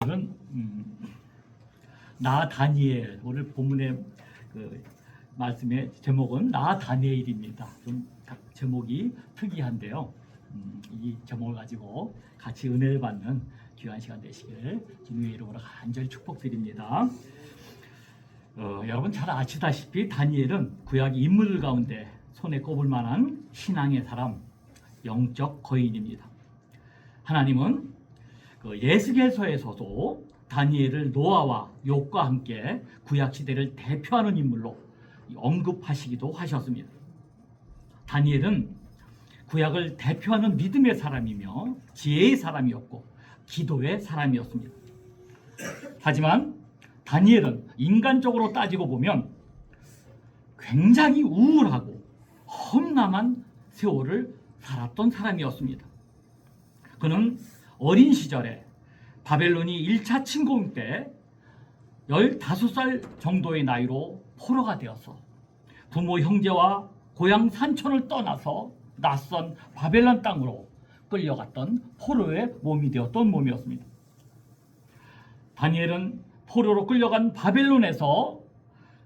은 나 다니엘. 오늘 본문의 그 말씀의 제목은 나 다니엘입니다. 좀 제목이 특이한데요. 이 제목을 가지고 같이 은혜를 받는 귀한 시간 되시길 주님의 이름으로 간절히 축복드립니다. 여러분 잘 아시다시피 다니엘은 구약 인물 가운데 손에 꼽을 만한 신앙의 사람, 영적 거인입니다. 하나님은 예스겔서에서도 다니엘을 노아와 욥과 함께 구약 시대를 대표하는 인물로 언급하시기도 하셨습니다. 다니엘은 구약을 대표하는 믿음의 사람이며 지혜의 사람이었고 기도의 사람이었습니다. 하지만 다니엘은 인간적으로 따지고 보면 굉장히 우울하고 험난한 세월을 살았던 사람이었습니다. 그는 어린 시절에 바벨론이 1차 침공 때 15살 정도의 나이로 포로가 되어서 부모 형제와 고향 산촌을 떠나서 낯선 바벨론 땅으로 끌려갔던 포로의 몸이 되었던 몸이었습니다. 다니엘은 포로로 끌려간 바벨론에서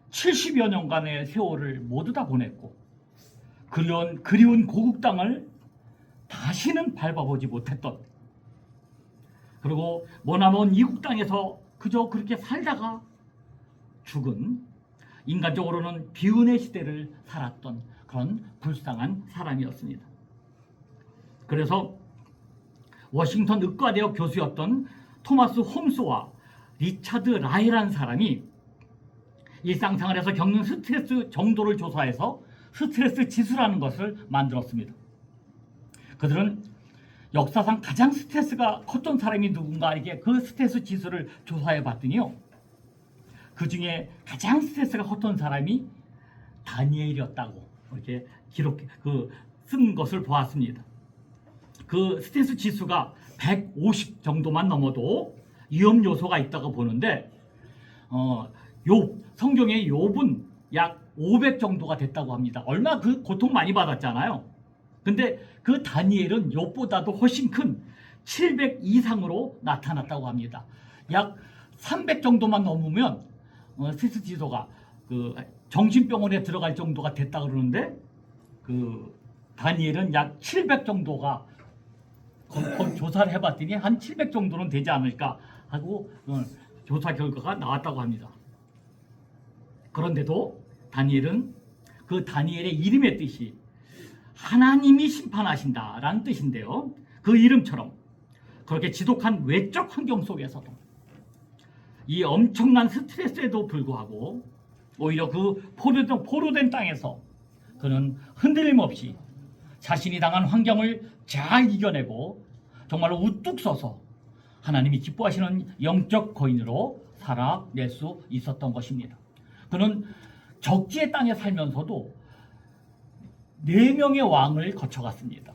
70여 년간의 세월을 모두 다 보냈고 그리운 고국 땅을 다시는 밟아보지 못했던, 그리고 머나먼 이국 땅에서 그저 그렇게 살다가 죽은, 인간적으로는 비운의 시대를 살았던 그런 불쌍한 사람이었습니다. 그래서 워싱턴 의과대학 교수였던 토마스 홈스와 리차드 라이라는 사람이 일상생활에서 겪는 스트레스 정도를 조사해서 스트레스 지수라는 것을 만들었습니다. 그들은 역사상 가장 스트레스가 컸던 사람이 누군가, 이게 그 스트레스 지수를 조사해 봤더니요, 그 중에 가장 스트레스가 컸던 사람이 다니엘이었다고 이렇게 쓴 것을 보았습니다. 그 스트레스 지수가 150 정도만 넘어도 위험 요소가 있다고 보는데, 성경의 욥은 약 500 정도가 됐다고 합니다. 얼마 그 고통 많이 받았잖아요. 근데 그 다니엘은 욥보다도 훨씬 큰 700 이상으로 나타났다고 합니다. 약 300 정도만 넘으면 스트레스 지수가 정신병원에 들어갈 정도가 됐다 그러는데, 다니엘은 약 700 정도가 조사를 해봤더니 한 700 정도는 되지 않을까 하고 조사 결과가 나왔다고 합니다. 그런데도 다니엘은 그 다니엘의 이름의 뜻이 하나님이 심판하신다라는 뜻인데요, 그 이름처럼 그렇게 지독한 외적 환경 속에서도 이 엄청난 스트레스에도 불구하고 오히려 그 포로된 땅에서 그는 흔들림 없이 자신이 당한 환경을 잘 이겨내고 정말로 우뚝 서서 하나님이 기뻐하시는 영적 거인으로 살아낼 수 있었던 것입니다. 그는 적지의 땅에 살면서도 4명의 왕을 거쳐갔습니다.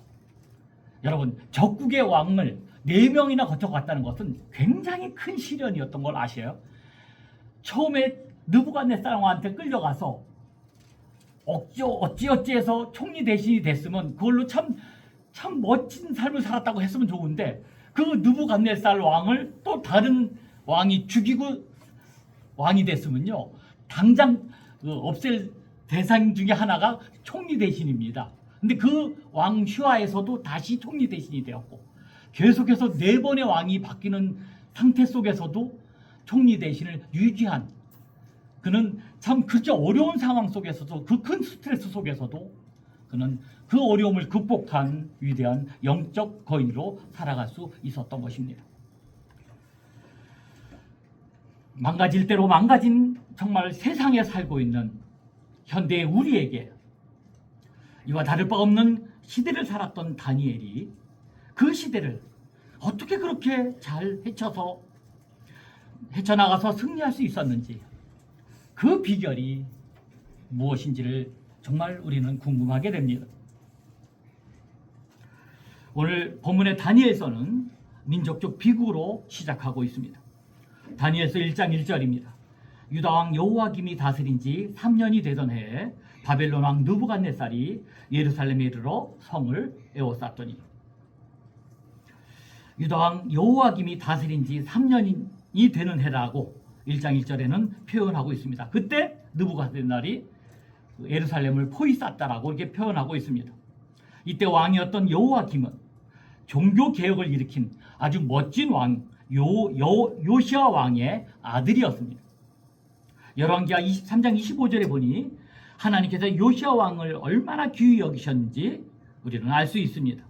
여러분, 적국의 왕을 4명이나 거쳐갔다는 것은 굉장히 큰 시련이었던 걸 아셔요? 처음에 느부갓네살 왕한테 끌려가서 어찌어찌해서 총리 대신이 됐으면 그걸로 참 멋진 삶을 살았다고 했으면 좋은데, 그 느부갓네살 왕을 또 다른 왕이 죽이고 왕이 됐으면요, 당장 없앨 대상 중에 하나가 총리 대신입니다. 근데 그 왕 슈아에서도 다시 총리 대신이 되었고, 계속해서 4번의 왕이 바뀌는 상태 속에서도 총리 대신을 유지한, 그는 참 그렇게 어려운 상황 속에서도, 그 큰 스트레스 속에서도 그는 그 어려움을 극복한 위대한 영적 거인으로 살아갈 수 있었던 것입니다. 망가질 대로 망가진 정말 세상에 살고 있는 현대의 우리에게 이와 다를 바 없는 시대를 살았던 다니엘이 그 시대를 어떻게 그렇게 잘 헤쳐나가서 승리할 수 있었는지, 그 비결이 무엇인지를 정말 우리는 궁금하게 됩니다. 오늘 본문의 다니엘서는 민족적 비극으로 시작하고 있습니다. 다니엘서 1장 1절입니다. 유다왕 여호야김이 다스린 지 3년이 되던 해에 바벨론 왕 느부갓네살이 예루살렘에 이르러 성을 에워쌌더니, 유다왕 여호와김이 다스린 지 3년이 되는 해라고 1장 1절에는 표현하고 있습니다. 그때 느부갓네살이 예루살렘을 포위 쌌다라고 이렇게 표현하고 있습니다. 이때 왕이었던 여호와김은 종교 개혁을 일으킨 아주 멋진 왕 요시야 왕의 아들이었습니다. 열왕기하 23장 25절에 보니 하나님께서 요시야 왕을 얼마나 귀히 여기셨는지 우리는 알 수 있습니다.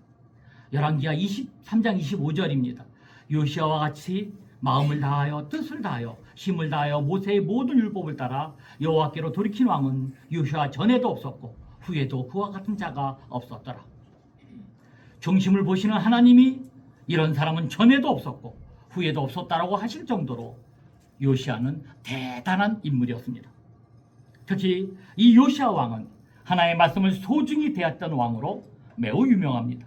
열왕기하 23장 25절입니다. 요시야와 같이 마음을 다하여 뜻을 다하여 힘을 다하여 모세의 모든 율법을 따라 여호와께로 돌이킨 왕은 요시야 전에도 없었고 후에도 그와 같은 자가 없었더라. 중심을 보시는 하나님이 이런 사람은 전에도 없었고 후에도 없었다라고 하실 정도로 요시야는 대단한 인물이었습니다. 특히 이 요시야 왕은 하나님의 말씀을 소중히 대했던 왕으로 매우 유명합니다.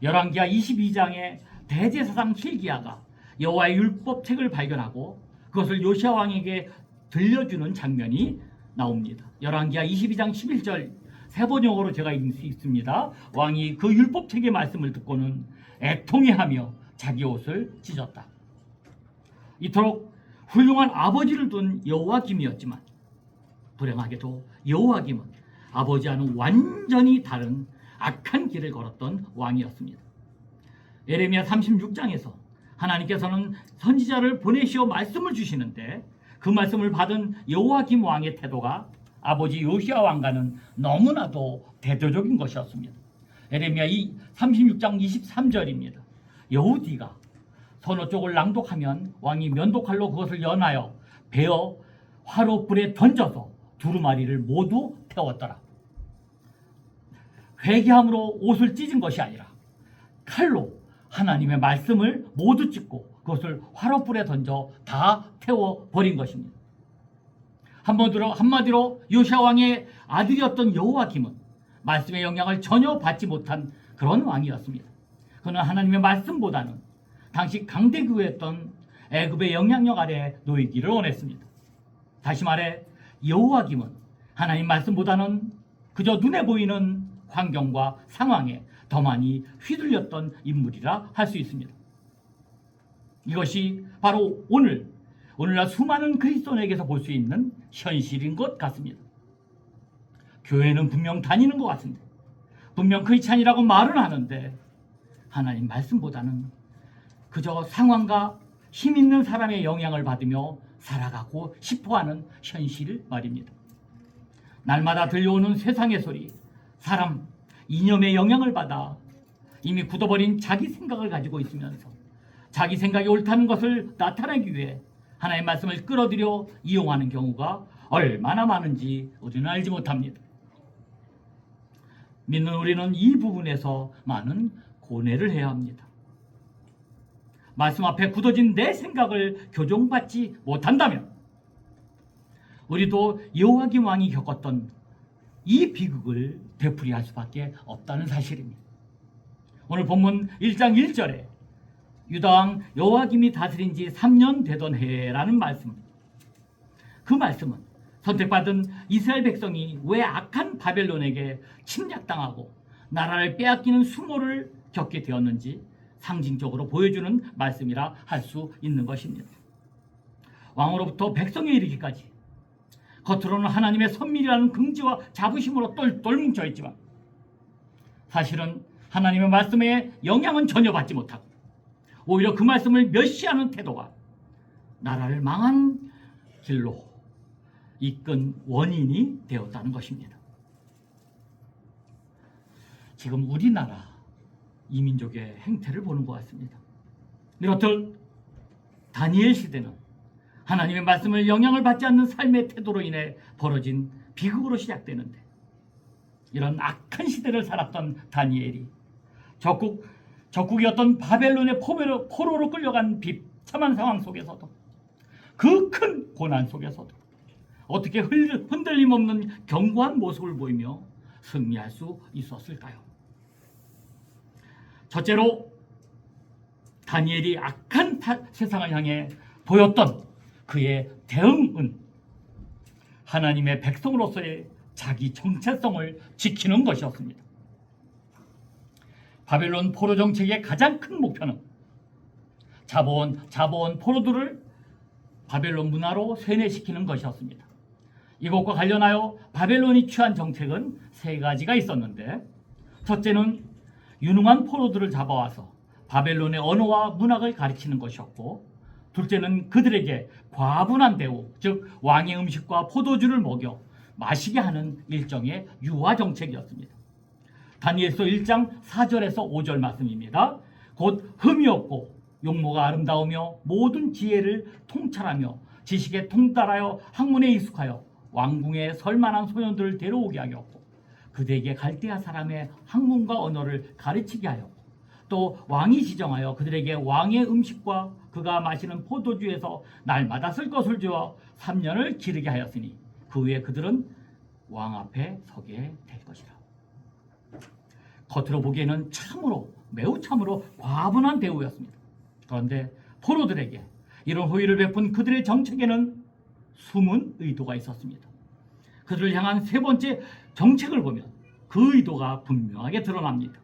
열왕기하 22장에 대제사장 hil기야가 여호와의 율법책을 발견하고 그것을 요시야 왕에게 들려주는 장면이 나옵니다. 열왕기하 22장 11절 세번역으로 제가 읽습니다. 왕이 그 율법책의 말씀을 듣고는 애통해하며 자기 옷을 찢었다. 이토록 훌륭한 아버지를 둔 여호와김이었지만 불행하게도 여호와김은 아버지와는 완전히 다른 악한 길을 걸었던 왕이었습니다. 예레미야 36장에서 하나님께서는 선지자를 보내시어 말씀을 주시는데 그 말씀을 받은 여호와김 왕의 태도가 아버지 요시야 왕과는 너무나도 대조적인 것이었습니다. 예레미야 36장 23절입니다. 여호디가 서너 쪽을 낭독하면 왕이 면도칼로 그것을 연하여 베어 화롯불에 던져서 두루마리를 모두 태웠더라. 회개함으로 옷을 찢은 것이 아니라 칼로 하나님의 말씀을 모두 찢고 그것을 화롯불에 던져 다 태워버린 것입니다. 한마디로 요시야 왕의 아들이었던 여호와김은 말씀의 영향을 전혀 받지 못한 그런 왕이었습니다. 그는 하나님의 말씀보다는 당시 강대국이었던 애굽의 영향력 아래 놓이기를 원했습니다. 다시 말해 여호와김은 하나님 말씀보다는 그저 눈에 보이는 환경과 상황에 더 많이 휘둘렸던 인물이라 할 수 있습니다. 이것이 바로 오늘날 수많은 그리스도인에게서 볼 수 있는 현실인 것 같습니다. 교회는 분명 다니는 것 같은데, 분명 크리스찬이라고 말은 하는데 하나님 말씀보다는 그저 상황과 힘 있는 사람의 영향을 받으며 살아가고 싶어하는 현실 말입니다. 날마다 들려오는 세상의 소리, 사람, 이념의 영향을 받아 이미 굳어버린 자기 생각을 가지고 있으면서 자기 생각이 옳다는 것을 나타내기 위해 하나님의 말씀을 끌어들여 이용하는 경우가 얼마나 많은지 우리는 알지 못합니다. 믿는 우리는 이 부분에서 많은 고뇌를 해야 합니다. 말씀 앞에 굳어진 내 생각을 교정받지 못한다면 우리도 여호와김 왕이 겪었던 이 비극을 되풀이할 수밖에 없다는 사실입니다. 오늘 본문 1장 1절에 유다왕 여호와김이 다스린 지 3년 되던 해라는 말씀입니다. 그 말씀은 선택받은 이스라엘 백성이 왜 악한 바벨론에게 침략당하고 나라를 빼앗기는 수모를 겪게 되었는지 상징적으로 보여주는 말씀이라 할 수 있는 것입니다. 왕으로부터 백성에 이르기까지 겉으로는 하나님의 선밀이라는 긍지와 자부심으로 똘똘 뭉쳐 있지만 사실은 하나님의 말씀에 영향은 전혀 받지 못하고 오히려 그 말씀을 멸시하는 태도가 나라를 망한 길로 이끈 원인이 되었다는 것입니다. 지금 우리나라 이민족의 행태를 보는 것 같습니다. 이렇듯 다니엘 시대는 하나님의 말씀을 영향을 받지 않는 삶의 태도로 인해 벌어진 비극으로 시작되는데 이런 악한 시대를 살았던 다니엘이 적국이었던 바벨론의 포로로 끌려간 비참한 상황 속에서도 그 큰 고난 속에서도 어떻게 흔들림 없는 견고한 모습을 보이며 승리할 수 있었을까요? 첫째로 다니엘이 악한 세상을 향해 보였던 그의 대응은 하나님의 백성으로서의 자기 정체성을 지키는 것이었습니다. 바벨론 포로 정책의 가장 큰 목표는 잡아온 포로들을 바벨론 문화로 세뇌시키는 것이었습니다. 이것과 관련하여 바벨론이 취한 정책은 세 가지가 있었는데, 첫째는 유능한 포로들을 잡아와서 바벨론의 언어와 문학을 가르치는 것이었고, 둘째는 그들에게 과분한 대우, 즉 왕의 음식과 포도주를 먹여 마시게 하는 일종의 유화 정책이었습니다. 다니엘서 1장 4절에서 5절 말씀입니다. 곧 흠이 없고 용모가 아름다우며 모든 지혜를 통찰하며 지식에 통달하여 학문에 익숙하여 왕궁에 설만한 소년들을 데려오게 하였고, 그들에게 갈대아 사람의 학문과 언어를 가르치게 하였고, 또 왕이 지정하여 그들에게 왕의 음식과 그가 마시는 포도주에서 날마다 쓸 것을 주어 3년을 기르게 하였으니 그 후에 그들은 왕 앞에 서게 될 것이라. 겉으로 보기에는 매우 참으로 과분한 대우였습니다. 그런데 포로들에게 이런 호의를 베푼 그들의 정책에는 숨은 의도가 있었습니다. 그들을 향한 세 번째 정책을 보면 그 의도가 분명하게 드러납니다.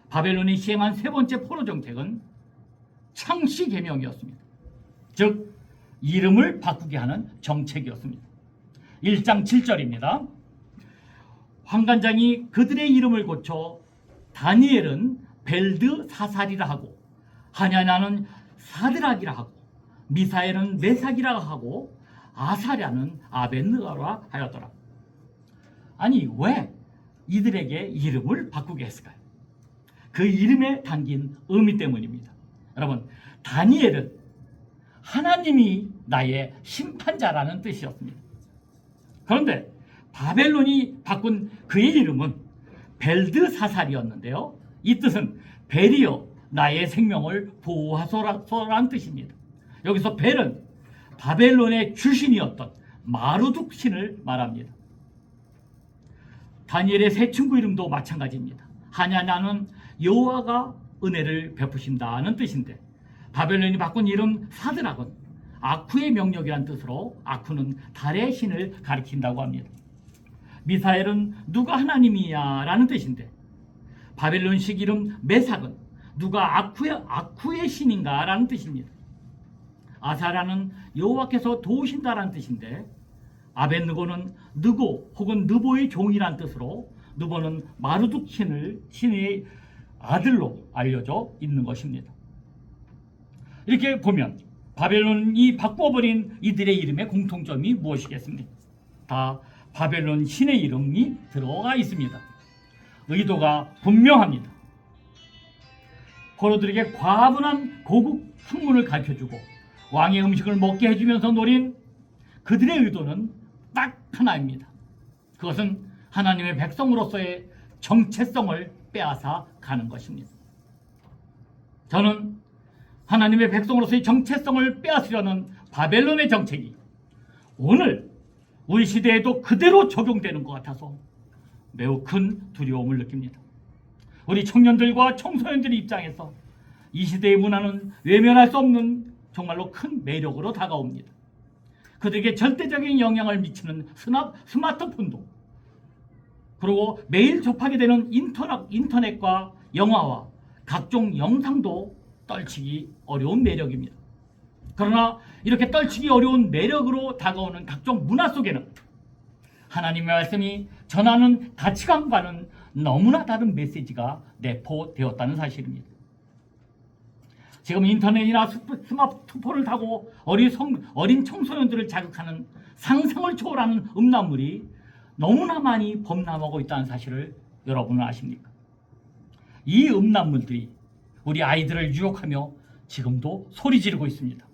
바벨론이 시행한 세 번째 포로 정책은 창씨 계명이었습니다. 즉 이름을 바꾸게 하는 정책이었습니다. 1장 7절입니다. 환관장이 그들의 이름을 고쳐 다니엘은 벨드사살이라 하고, 하냐냐는 사드락이라 하고, 미사엘은 메삭이라 하고, 아사랴는 아벤느가라 하였더라. 아니, 왜 이들에게 이름을 바꾸게 했을까요? 그 이름에 담긴 의미 때문입니다. 여러분, 다니엘은 하나님이 나의 심판자라는 뜻이었습니다. 그런데 바벨론이 바꾼 그의 이름은 벨드사살이었는데요, 이 뜻은 벨이여 나의 생명을 보호하소라는 뜻입니다. 여기서 벨은 바벨론의 주신이었던 마르둑 신을 말합니다. 다니엘의 세 친구 이름도 마찬가지입니다. 하냐냐는 여호와가 은혜를 베푸신다는 뜻인데, 바벨론이 바꾼 이름 사드락은 아쿠의 명령이란 뜻으로 아쿠는 달의 신을 가리킨다고 합니다. 미사엘은 누가 하나님이야 라는 뜻인데, 바벨론식 이름 메삭은 누가 아쿠의 신인가 라는 뜻입니다. 아사라는 여호와께서 도우신다라는 뜻인데, 아벤느고는 느고 혹은 느보의 종이란 뜻으로 느보는 마르둑 신의 아들로 알려져 있는 것입니다. 이렇게 보면 바벨론이 바꿔버린 이들의 이름의 공통점이 무엇이겠습니까? 다 바벨론 신의 이름이 들어가 있습니다. 의도가 분명합니다. 포로들에게 과분한 고급 학문을 가르쳐주고 왕의 음식을 먹게 해주면서 노린 그들의 의도는 딱 하나입니다. 그것은 하나님의 백성으로서의 정체성을 빼앗아 가는 것입니다. 저는 하나님의 백성으로서의 정체성을 빼앗으려는 바벨론의 정책이 오늘 우리 시대에도 그대로 적용되는 것 같아서 매우 큰 두려움을 느낍니다. 우리 청년들과 청소년들의 입장에서 이 시대의 문화는 외면할 수 없는 정말로 큰 매력으로 다가옵니다. 그들에게 절대적인 영향을 미치는 스마트폰도, 그리고 매일 접하게 되는 인터넷과 영화와 각종 영상도 떨치기 어려운 매력입니다. 그러나 이렇게 떨치기 어려운 매력으로 다가오는 각종 문화 속에는 하나님의 말씀이 전하는 가치관과는 너무나 다른 메시지가 내포되었다는 사실입니다. 지금 인터넷이나 스마트폰을 타고 어린 청소년들을 자극하는 상상을 초월하는 음란물이 너무나 많이 범람하고 있다는 사실을 여러분은 아십니까? 이 음란물들이 우리 아이들을 유혹하며 지금도 소리 지르고 있습니다.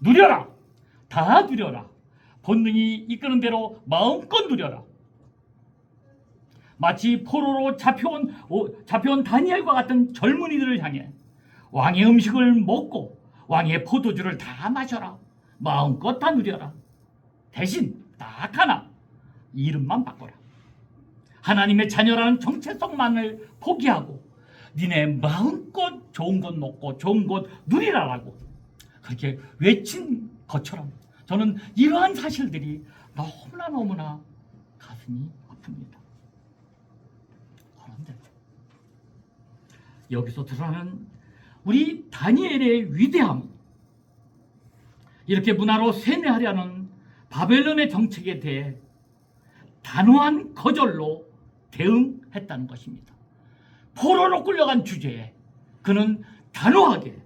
누려라! 다 누려라! 본능이 이끄는 대로 마음껏 누려라! 마치 포로로 잡혀온 다니엘과 같은 젊은이들을 향해 왕의 음식을 먹고 왕의 포도주를 다 마셔라. 마음껏 다 누려라. 대신 딱 하나, 이름만 바꿔라. 하나님의 자녀라는 정체성만을 포기하고 니네 마음껏 좋은 것 먹고 좋은 것 누리라라고 그렇게 외친 것처럼 저는 이러한 사실들이 너무나 가슴이 아픕니다. 그런데 여기서 드러나는 우리 다니엘의 위대함, 이렇게 문화로 세뇌하려는 바벨론의 정책에 대해 단호한 거절로 대응했다는 것입니다. 포로로 끌려간 주제에 그는 단호하게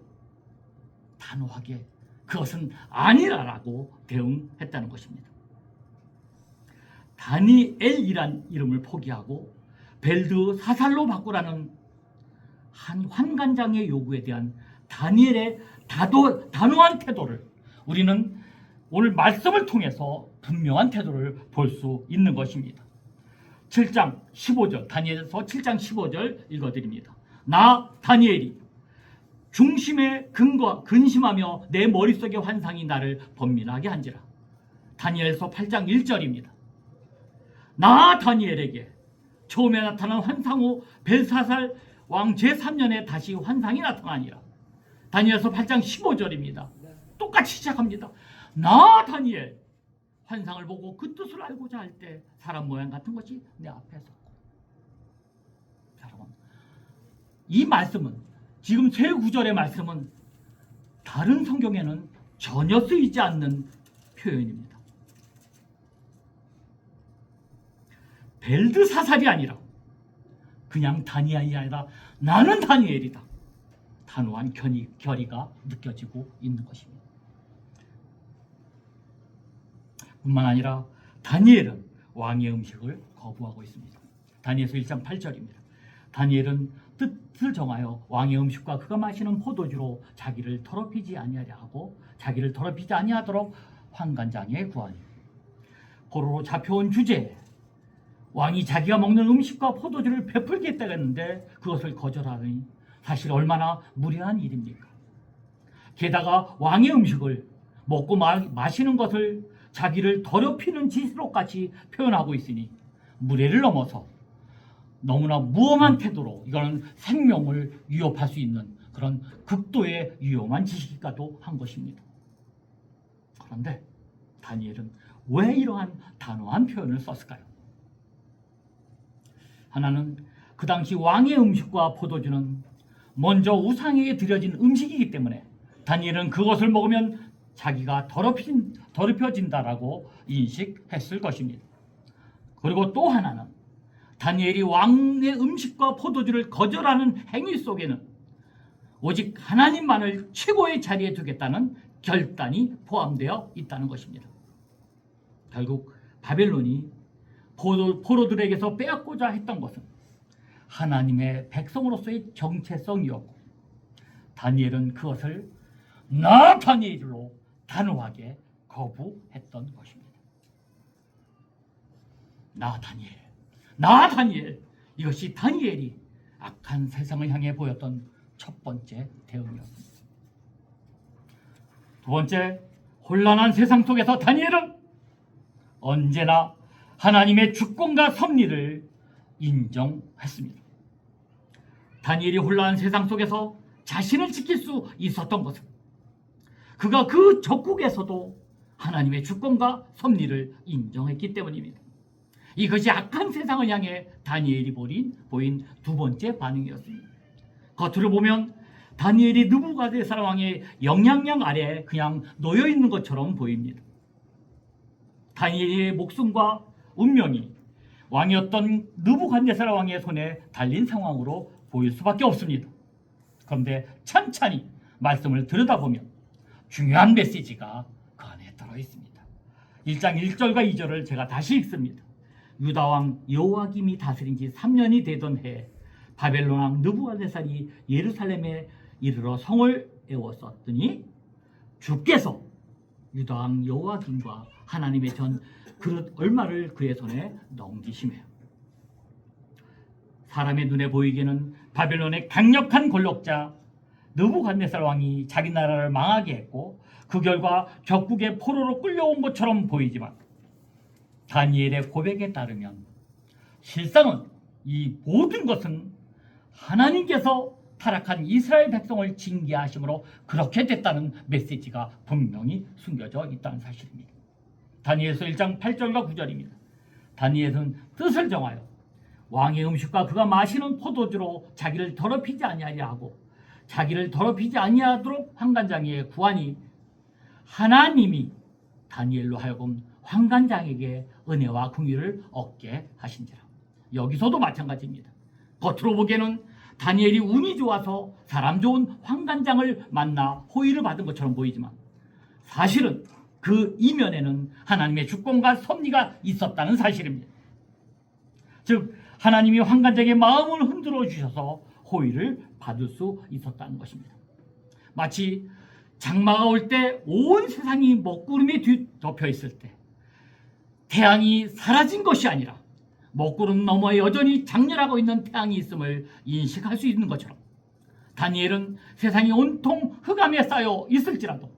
그것은 아니라라고 대응했다는 것입니다. 다니엘이란 이름을 포기하고 벨드사살로 바꾸라는 한 환관장의 요구에 대한 다니엘의 단호한 태도를 우리는 오늘 말씀을 통해서 분명한 태도를 볼 수 있는 것입니다. 7장 15절, 다니엘서 7장 15절 읽어드립니다. 나 다니엘이 중심에 근심하며 내 머릿속의 환상이 나를 번민하게 한지라. 다니엘서 8장 1절입니다. 나 다니엘에게 처음에 나타난 환상 후 벨사살 왕 제3년에 다시 환상이 나타나니라. 다니엘서 8장 15절입니다. 똑같이 시작합니다. 나 다니엘 환상을 보고 그 뜻을 알고자 할 때 사람 모양 같은 것이 내 앞에 섰고. 여러분, 이 말씀은, 지금 세 구절의 말씀은 다른 성경에는 전혀 쓰이지 않는 표현입니다. 벨드사살이 아니라 그냥 다니엘이 아니라 나는 다니엘이다. 단호한 결의가 느껴지고 있는 것입니다. 뿐만 아니라 다니엘은 왕의 음식을 거부하고 있습니다. 다니엘서 1장 8절입니다. 다니엘은 뜻을 정하여 왕의 음식과 그가 마시는 포도주로 자기를 더럽히지 아니하도록 환관장에 구하니, 포로로 잡혀온 주제에 왕이 자기가 먹는 음식과 포도주를 베풀겠다고 했는데 그것을 거절하니 사실 얼마나 무례한 일입니까? 게다가 왕의 음식을 먹고 마시는 것을 자기를 더럽히는 짓으로까지 표현하고 있으니 무례를 넘어서 너무나 무엄한 태도로, 이거는 생명을 위협할 수 있는 그런 극도의 위험한 짓이기도 한 것입니다. 그런데 다니엘은 왜 이러한 단호한 표현을 썼을까요? 하나는 그 당시 왕의 음식과 포도주는 먼저 우상에게 드려진 음식이기 때문에 다니엘은 그것을 먹으면 자기가 더럽혀진다라고 인식했을 것입니다. 그리고 또 하나는 다니엘이 왕의 음식과 포도주를 거절하는 행위 속에는 오직 하나님만을 최고의 자리에 두겠다는 결단이 포함되어 있다는 것입니다. 결국 바벨론이 포로들에게서 빼앗고자 했던 것은 하나님의 백성으로서의 정체성이었고, 다니엘은 그것을 나 다니엘로 단호하게 거부했던 것입니다. 나 다니엘, 이것이 다니엘이 악한 세상을 향해 보였던 첫 번째 대응이었습니다. 두 번째, 혼란한 세상 속에서 다니엘은 언제나 하나님의 주권과 섭리를 인정했습니다. 다니엘이 혼란한 세상 속에서 자신을 지킬 수 있었던 것은 그가 그 적국에서도 하나님의 주권과 섭리를 인정했기 때문입니다. 이것이 악한 세상을 향해 다니엘이 보인 두 번째 반응이었습니다. 겉으로 보면 다니엘이 느부갓네살 왕의 영향력 아래 그냥 놓여 있는 것처럼 보입니다. 다니엘의 목숨과 운명이 왕이었던 느부갓네살 왕의 손에 달린 상황으로 보일 수밖에 없습니다. 그런데 찬찬히 말씀을 들여다보면 중요한 메시지가 그 안에 들어있습니다. 1장 1절과 2절을 제가 다시 읽습니다. 유다왕 여호야김이 다스린 지 3년이 되던 해에 바벨론 왕 느부갓네살이 예루살렘에 이르러 성을 에웠었더니 주께서 유다왕 여호야김과 하나님의 전 그릇 얼마를 그의 손에 넘기시며, 사람의 눈에 보이기에는 바벨론의 강력한 권력자 느부갓네살 왕이 자기 나라를 망하게 했고 그 결과 적국의 포로로 끌려온 것처럼 보이지만, 다니엘의 고백에 따르면 실상은 이 모든 것은 하나님께서 타락한 이스라엘 백성을 징계하심으로 그렇게 됐다는 메시지가 분명히 숨겨져 있다는 사실입니다. 다니엘서 1장 8절과 9절입니다. 다니엘은 뜻을 정하여 왕의 음식과 그가 마시는 포도주로 자기를 더럽히지 아니하려 하고 자기를 더럽히지 아니하도록 환관장에게 구하니 하나님이 다니엘로 하여금 환관장에게 은혜와 긍휼을 얻게 하신지라. 여기서도 마찬가지입니다. 겉으로 보기에는 다니엘이 운이 좋아서 사람 좋은 환관장을 만나 호의를 받은 것처럼 보이지만 사실은 그 이면에는 하나님의 주권과 섭리가 있었다는 사실입니다. 즉 하나님이 환관장의 마음을 흔들어 주셔서 호의를 받을 수 있었다는 것입니다. 마치 장마가 올 때 온 세상이 먹구름에 뒤덮여 있을 때 태양이 사라진 것이 아니라 먹구름 너머에 여전히 장렬하고 있는 태양이 있음을 인식할 수 있는 것처럼 다니엘은 세상이 온통 흑암에 쌓여 있을지라도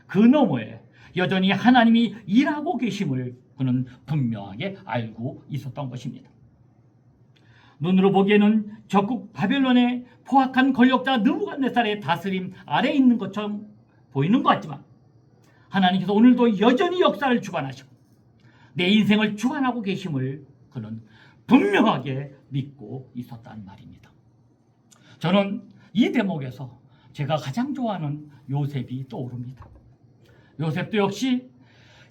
그 너머에 여전히 하나님이 일하고 계심을 그는 분명하게 알고 있었던 것입니다. 눈으로 보기에는 적국 바벨론의 포악한 권력자 느부갓네살의 다스림 아래에 있는 것처럼 보이는 것 같지만 하나님께서 오늘도 여전히 역사를 주관하시고 내 인생을 주관하고 계심을 그는 분명하게 믿고 있었단 말입니다. 저는 이 대목에서 제가 가장 좋아하는 요셉이 떠오릅니다. 요셉도 역시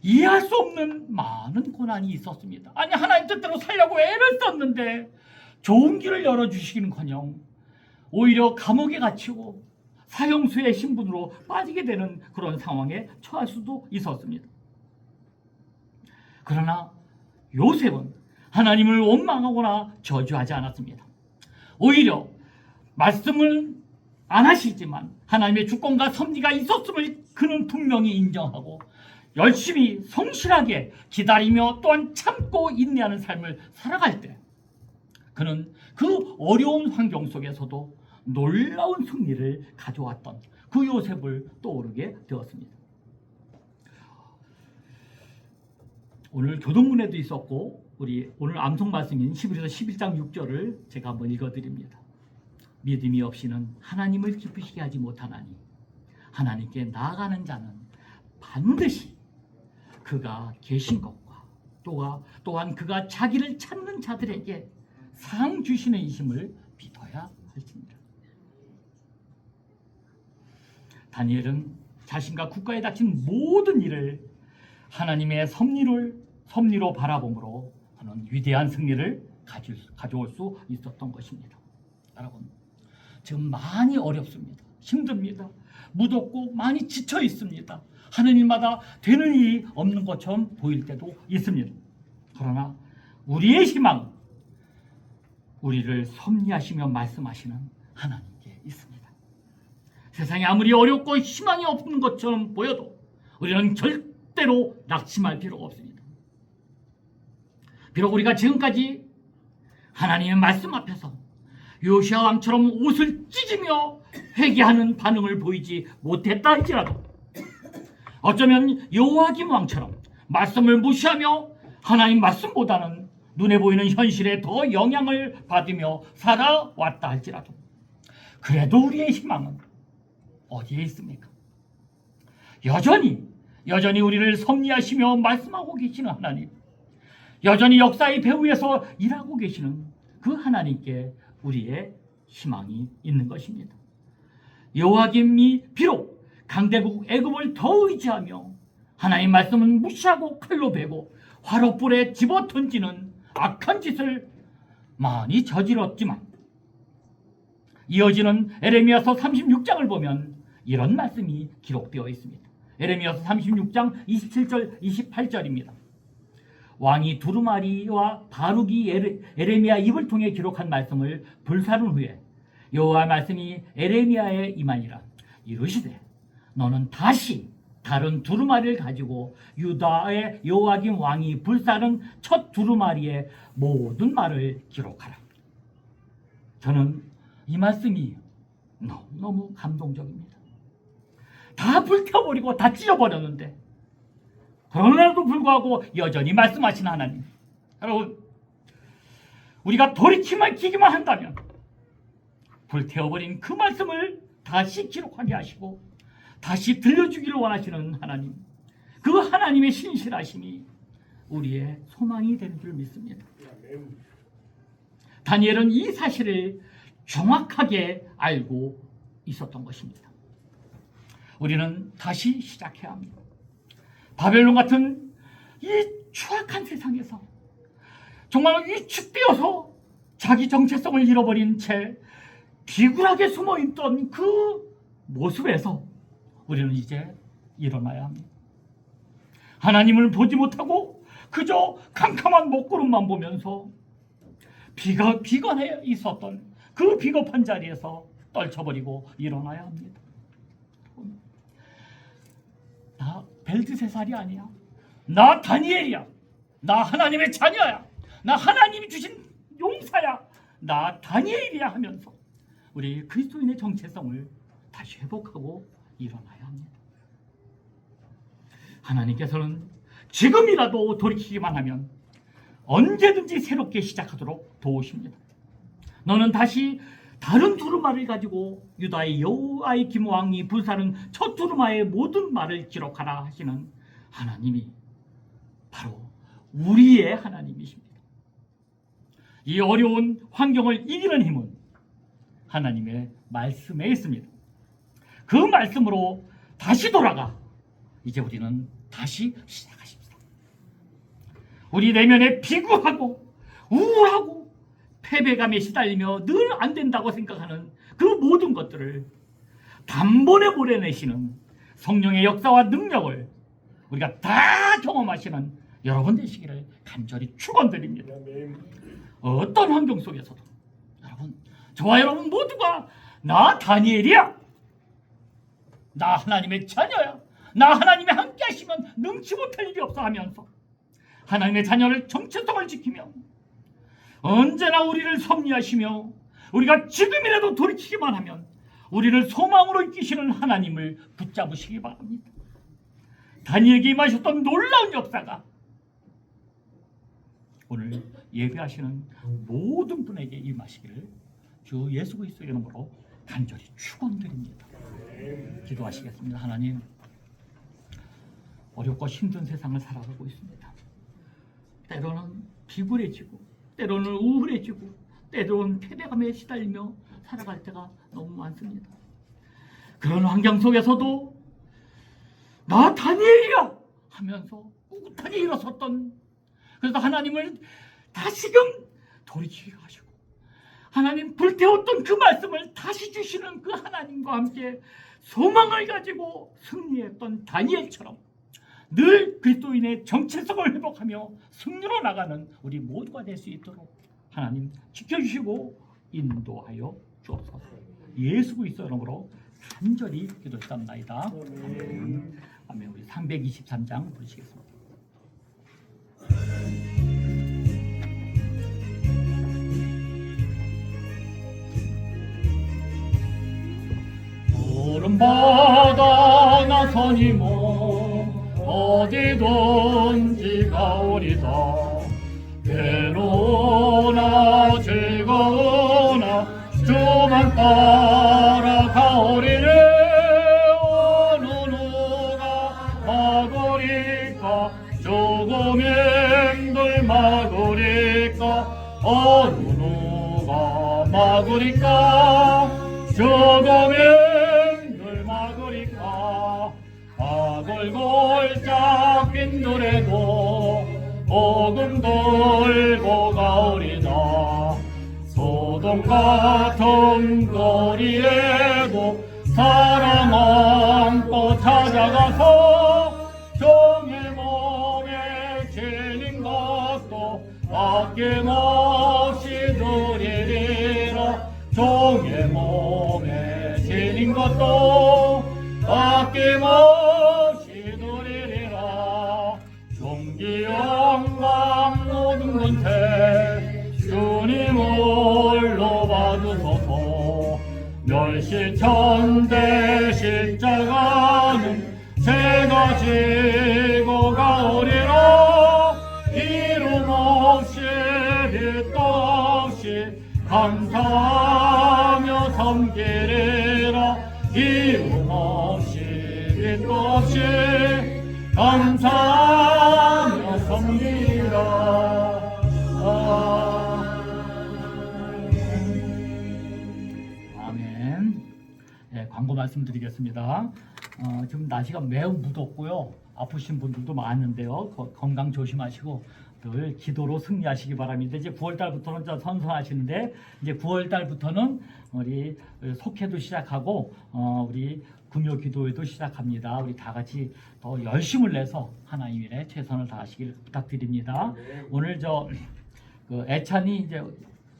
이해할 수 없는 많은 고난이 있었습니다. 아니 하나님 뜻대로 살려고 애를 썼는데 좋은 길을 열어주시기는커녕 오히려 감옥에 갇히고 사형수의 신분으로 빠지게 되는 그런 상황에 처할 수도 있었습니다. 그러나 요셉은 하나님을 원망하거나 저주하지 않았습니다. 오히려 말씀을 안 하시지만 하나님의 주권과 섭리가 있었음을 그는 분명히 인정하고 열심히 성실하게 기다리며 또한 참고 인내하는 삶을 살아갈 때 그는 그 어려운 환경 속에서도 놀라운 승리를 가져왔던 그 요셉을 떠오르게 되었습니다. 오늘 교동문에도 있었고 우리 오늘 암송 말씀인 히브리서 11장 6절을 제가 한번 읽어드립니다. 믿음이 없이는 하나님을 기쁘시게 하지 못하나니 하나님께 나아가는 자는 반드시 그가 계신 것과 또한 그가 자기를 찾는 자들에게 상 주시는 이심을 믿어야 할지니라. 다니엘은 자신과 국가에 닥친 모든 일을 하나님의 섭리로 바라봄으로 그는 위대한 승리를 가져올 수 있었던 것입니다. 여러분, 지금 많이 어렵습니다. 힘듭니다. 무덥고 많이 지쳐 있습니다. 하는 일마다 되는 일이 없는 것처럼 보일 때도 있습니다. 그러나 우리의 희망은 우리를 섭리하시며 말씀하시는 하나님께 있습니다. 세상이 아무리 어렵고 희망이 없는 것처럼 보여도 우리는 절대로 낙심할 필요가 없습니다. 비록 우리가 지금까지 하나님의 말씀 앞에서 요시아 왕처럼 옷을 찢으며 회개하는 반응을 보이지 못했다 할지라도 어쩌면 여호야김 왕처럼 말씀을 무시하며 하나님 말씀보다는 눈에 보이는 현실에 더 영향을 받으며 살아왔다 할지라도 그래도 우리의 희망은 어디에 있습니까? 여전히 우리를 섭리하시며 말씀하고 계시는 하나님, 여전히 역사의 배후에서 일하고 계시는 그 하나님께 우리의 희망이 있는 것입니다. 여호야김이 비록 강대국 애굽을 더 의지하며 하나님 말씀은 무시하고 칼로 베고 화롯불에 집어던지는 악한 짓을 많이 저질렀지만 이어지는 에레미야서 36장을 보면 이런 말씀이 기록되어 있습니다. 에레미야서 36장 27절 28절입니다. 왕이 두루마리와 바룩이 에레미야 입을 통해 기록한 말씀을 불사른 후에 여호와 말씀이 에레미야에 임하니라. 이르시되 너는 다시 다른 두루마리를 가지고 유다의 여호야김 왕이 불사른 첫 두루마리의 모든 말을 기록하라. 저는 이 말씀이 너무 감동적입니다. 다 불태워버리고 다 찢어버렸는데 그러나도 불구하고 여전히 말씀하신 하나님, 여러분, 우리가 돌이키만 기기만 한다면 불태워버린 그 말씀을 다시 기록하게 하시고 다시 들려주기를 원하시는 하나님, 그 하나님의 신실하심이 우리의 소망이 되는 줄 믿습니다. 다니엘은 이 사실을 정확하게 알고 있었던 것입니다. 우리는 다시 시작해야 합니다. 바벨론 같은 이 추악한 세상에서 정말 위축되어서 자기 정체성을 잃어버린 채 비굴하게 숨어있던 그 모습에서 우리는 이제 일어나야 합니다. 하나님을 보지 못하고 그저 캄캄한 먹구름만 보면서 비관해 있었던 그 비겁한 자리에서 떨쳐버리고 일어나야 합니다. 나 벨드세살이 아니야. 나 다니엘이야. 나 하나님의 자녀야. 나 하나님이 주신 용사야. 나 다니엘이야 하면서 우리 그리스도인의 정체성을 다시 회복하고 일어나야 합니다. 하나님께서는 지금이라도 돌이키기만 하면 언제든지 새롭게 시작하도록 도우십니다. 너는 다시 다른 두루마를 가지고 유다의 여호야김 왕이 불사른 첫 두루마의 모든 말을 기록하라 하시는 하나님이 바로 우리의 하나님이십니다. 이 어려운 환경을 이기는 힘은 하나님의 말씀에 있습니다. 그 말씀으로 다시 돌아가 이제 우리는 다시 시작하십시다. 우리 내면에 비구하고 우울하고 패배감에 시달리며 늘 안 된다고 생각하는 그 모든 것들을 단번에 몰아내시는 성령의 역사와 능력을 우리가 다 경험하시는 여러분 되시기를 간절히 축원드립니다. 어떤 환경 속에서도 여러분, 저와 여러분 모두가 나 다니엘이야. 나 하나님의 자녀야. 나 하나님이 함께 하시면 능치 못할 일이 없어 하면서 하나님의 자녀를 정체성을 지키며 언제나 우리를 섭리하시며 우리가 지금이라도 돌이키기만 하면 우리를 소망으로 이끄시는 하나님을 붙잡으시기 바랍니다. 다니엘에게 임하셨던 놀라운 역사가 오늘 예배하시는 모든 분에게 임하시기를 주 예수 그리스도의 이름으로 간절히 축원드립니다. 기도하시겠습니다. 하나님, 어렵고 힘든 세상을 살아가고 있습니다. 때로는 비굴해지고 때로는 우울해지고 때로는 패배감에 시달리며 살아갈 때가 너무 많습니다. 그런 환경 속에서도 나 다니엘이야 하면서 꿋꿋하게 일어섰던, 그래서 하나님을 다시금 돌이키게 하시고 하나님 불태웠던 그 말씀을 다시 주시는 그 하나님과 함께 소망을 가지고 승리했던 다니엘처럼 늘 그리스도인의 정체성을 회복하며 승리로 나가는 우리 모두가 될 수 있도록 하나님 지켜주시고 인도하여 주옵소서. 예수 그리스도 이름으로 간절히 기도했습니다. 아멘. 아멘. 우리 323장 부르시겠습니다. 푸른 바다 나서니 어디든지 가오리다. 괴로우나 즐거우나 주만 따라가오리니 어느 누가 막으리까 조금 힘들 막으리까 어느 누가 막으리까 조금 힘들 막으리까 악을 골짝 빈들에도 복음 돌고 가오리다. 소돔 같은 거리에도 사람 안고 찾아가서 종의 몸에 질린 것도 아낌없이 드리리라. 종의 몸에 질린 것도 아낌없이 드리리라. 종기 영광 모든 권세 주님 홀로 받으소서. 멸시천대 십자가는 제가 지고 가오리라. 이름 없이 빛도 없이 감사하며 섬기리라. 이름 없이 빛도 없이 감사하며 섬기리라. 아멘. 네, 말씀드리겠습니다. 지금 날씨가 매우 무덥고요. 아프신 분들도 많은데요. 건강 조심하시고 늘 기도로 승리하시기 바랍니다. 이제 9월 달부터는 선선하시는데 이제 9월 달부터는 우리 속회도 시작하고 우리 금요 기도회도 시작합니다. 우리 다 같이 더 열심을 내서 하나님 일에 최선을 다하시길 부탁드립니다. 오늘 그 애찬이 이제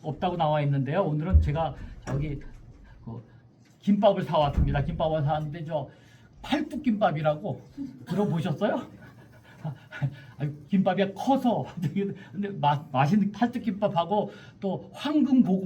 없다고 나와 있는데요. 오늘은 제가 저기 김밥을 사왔습니다. 김밥을 사왔는데 팔뚝김밥이라고 들어보셨어요? 김밥이 커서 근데 맛있는 팔뚝김밥하고 또 황금 고구